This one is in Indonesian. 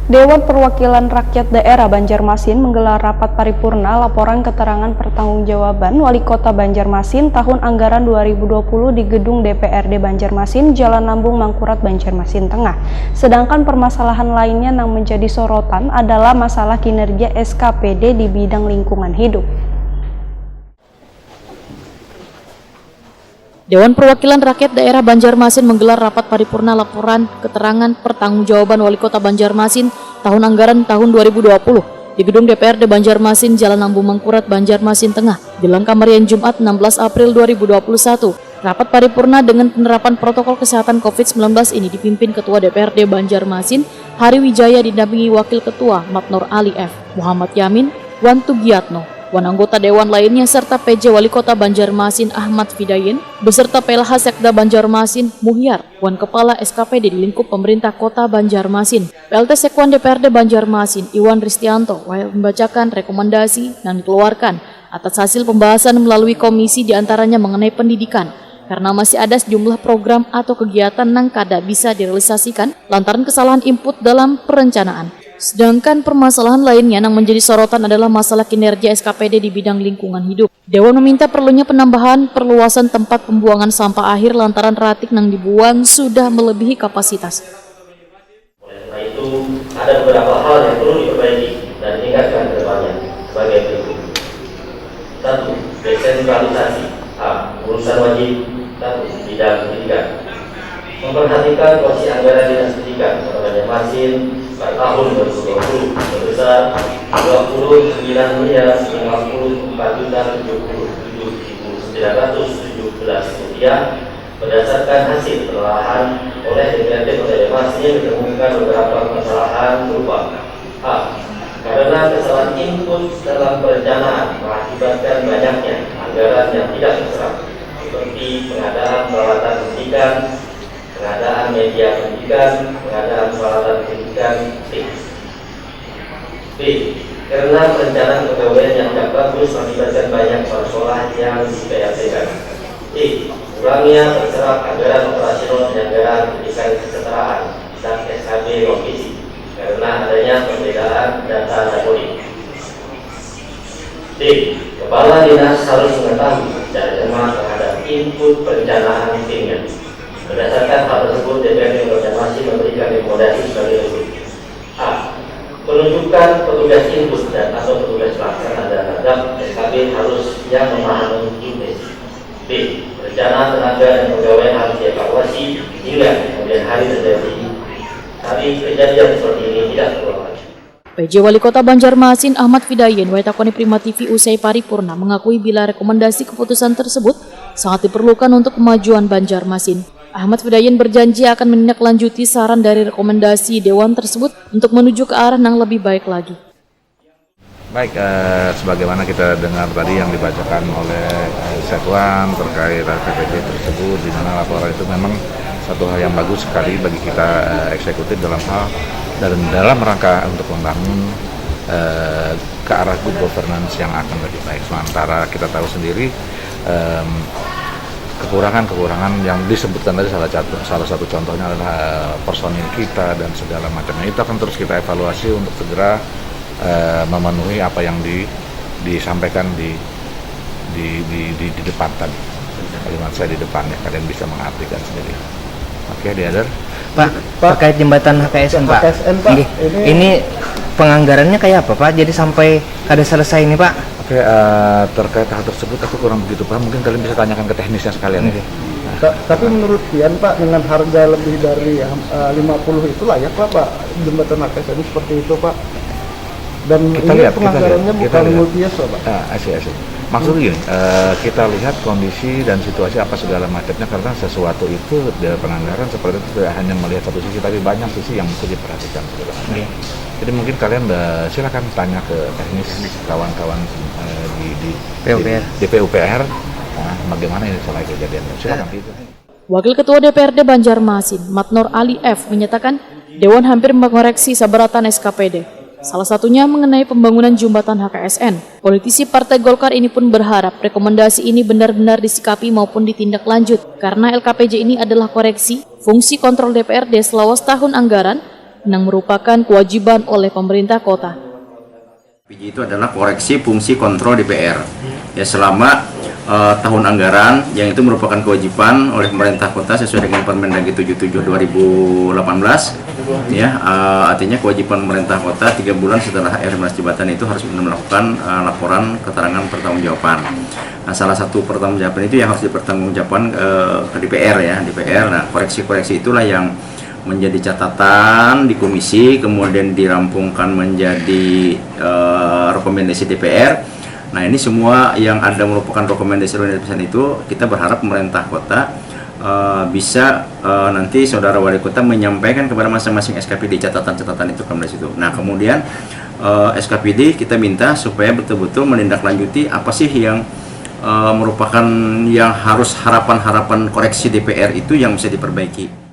Dewan Perwakilan Rakyat Daerah Banjarmasin menggelar rapat paripurna laporan keterangan pertanggungjawaban Wali Kota Banjarmasin tahun anggaran 2020 di Gedung DPRD Banjarmasin, Jalan Lambung Mangkurat, Banjarmasin Tengah. Sedangkan permasalahan lainnya yang menjadi sorotan adalah masalah kinerja SKPD di bidang lingkungan hidup. Dewan Perwakilan Rakyat Daerah Banjarmasin menggelar rapat paripurna laporan keterangan pertanggungjawaban Wali Kota Banjarmasin tahun anggaran tahun 2020 di Gedung DPRD Banjarmasin, Jalan Lambung Mangkurat, Banjarmasin Tengah, Jelang Kamarian Jumat 16 April 2021. Rapat paripurna dengan penerapan protokol kesehatan COVID-19 ini dipimpin Ketua DPRD Banjarmasin, Hari Wijaya, didampingi Wakil Ketua Matnor Ali F, Muhammad Yamin, Wan Tugiatno, Wan anggota Dewan lainnya serta PJ Wali Kota Banjarmasin Ahmad Fidayen beserta PLH Sekda Banjarmasin Muhyar, Wan Kepala SKPD di lingkup pemerintah Kota Banjarmasin. PLT Sekwan DPRD Banjarmasin Iwan Ristianto membacakan rekomendasi yang dikeluarkan atas hasil pembahasan melalui komisi diantaranya mengenai pendidikan, karena masih ada sejumlah program atau kegiatan yang kada bisa direalisasikan lantaran kesalahan input dalam perencanaan. Sedangkan permasalahan lainnya yang menjadi sorotan adalah masalah kinerja SKPD di bidang lingkungan hidup. Dewan meminta perlunya penambahan perluasan tempat pembuangan sampah akhir lantaran ratik yang dibuang sudah melebihi kapasitas. Oleh karena itu, ada beberapa hal yang perlu diperbaiki dan ditingkatkan ke depannya sebagai berikut. 1. Desentralisasi. Urusan wajib. 1. Bidang pendidikan. Memperhatikan porsi anggaran dinas pendidikan Kota Banjarmasin pada tahun 2020 sebesar Rp24.074.077.917 berdasarkan hasil penelaahan oleh DPRD Kota Banjarmasin yang ditemukan beberapa permasalahan berupa: karena kesalahan input dalam perencanaan mengakibatkan banyaknya anggaran yang tidak terserap, seperti pengadaan peralatan pendidikan, pengadaan media pendidikan, pengadaan peralatan pendidikan. B. Karena perencanaan kepegawaian yang tidak bagus mengakibatkan banyak sekolah yang di-PLT-kan. C. Kurangnya terserap anggaran operasional dan anggaran pendidikan kesetaraan dan SKB provinsi karena adanya perbedaan data dapodik. D. Kepala dinas harus mengetahui secara cermat terhadap input perencanaan timnya. Berdasarkan hal tersebut, DPRD Banjarmasin memberikan rekomendasi sebagai berikut: A. Penunjukan petugas input dan atau petugas pelaksana terhadap SKB harus yang memahami input. B. Rencana tenaga dan pegawai harus dievaluasi hingga kemudian hari terjadi. Tapi kejadian seperti ini tidak terulang lagi. PJ Wali Kota Banjarmasin Ahmad Fidayen Waitakoni Prima TV usai paripurna mengakui bila rekomendasi keputusan tersebut sangat diperlukan untuk kemajuan Banjarmasin. Ahmad Fidayen berjanji akan menindaklanjuti saran dari rekomendasi Dewan tersebut untuk menuju ke arah yang lebih baik lagi. Baik, sebagaimana kita dengar tadi yang dibacakan oleh Sekwan terkait KPJ tersebut, di mana laporan itu memang satu hal yang bagus sekali bagi kita eksekutif dalam hal dalam rangka untuk membangun ke arah good governance yang akan lebih baik. Sementara kita tahu sendiri kekurangan yang disebutkan tadi salah satu contohnya adalah personil kita dan segala macamnya. Itu akan terus kita evaluasi untuk segera memenuhi apa yang disampaikan di depan tadi. Kalimat saya di depannya, kalian bisa mengartikan sendiri. Oke, Diader. Pak, terkait jembatan HKSN, Pak. Ini penganggarannya kayak apa, Pak? Jadi sampai kada selesai ini, Pak. Oke, terkait hal tersebut aku kurang begitu paham. Mungkin kalian bisa tanyakan ke teknisnya sekalian. Tapi menurut Pian, Pak, dengan harga lebih dari 50 itu layak Pak jembatan HKSN seperti itu, Pak. Dan kita ini lihat, penganggarannya bukan multi-years, Pak. Asik. Maksudnya gini, kita lihat kondisi dan situasi apa segala macamnya, karena sesuatu itu dari penganggaran seperti itu tidak hanya melihat satu sisi, tapi banyak sisi yang mesti diperhatikan sebenarnya. Jadi mungkin kalian silakan tanya ke teknis kawan-kawan di PUPR, bagaimana ini soal kejadiannya. Silakan. Wakil Ketua DPRD Banjarmasin Matnor Ali F menyatakan Dewan hampir mengoreksi seberatan SKPD. Salah satunya mengenai pembangunan jembatan HKSN. Politisi Partai Golkar ini pun berharap rekomendasi ini benar-benar disikapi maupun ditindaklanjut karena LKPJ ini adalah koreksi fungsi kontrol DPRD selama tahun anggaran yang merupakan kewajiban oleh pemerintah kota. PJ itu adalah koreksi fungsi kontrol DPR. Ya, selama tahun anggaran yang itu merupakan kewajiban oleh pemerintah kota sesuai dengan Permendagri 77 2018. Ya, artinya kewajiban pemerintah kota 3 bulan setelah akhir masa jabatan itu harus melakukan laporan keterangan pertanggungjawaban. Nah, salah satu pertanggungjawaban itu yang harus dipertanggungjawabkan ke DPR ya, DPR. Nah, koreksi-koreksi itulah yang menjadi catatan di komisi, kemudian dirampungkan menjadi rekomendasi DPR. Nah, ini semua yang ada merupakan rekomendasi itu, kita berharap pemerintah kota bisa nanti saudara wali kota menyampaikan kepada masing-masing SKPD catatan-catatan itu kepada situ. Nah, kemudian SKPD kita minta supaya betul-betul menindaklanjuti apa sih yang merupakan yang harus harapan-harapan koreksi DPR itu yang bisa diperbaiki.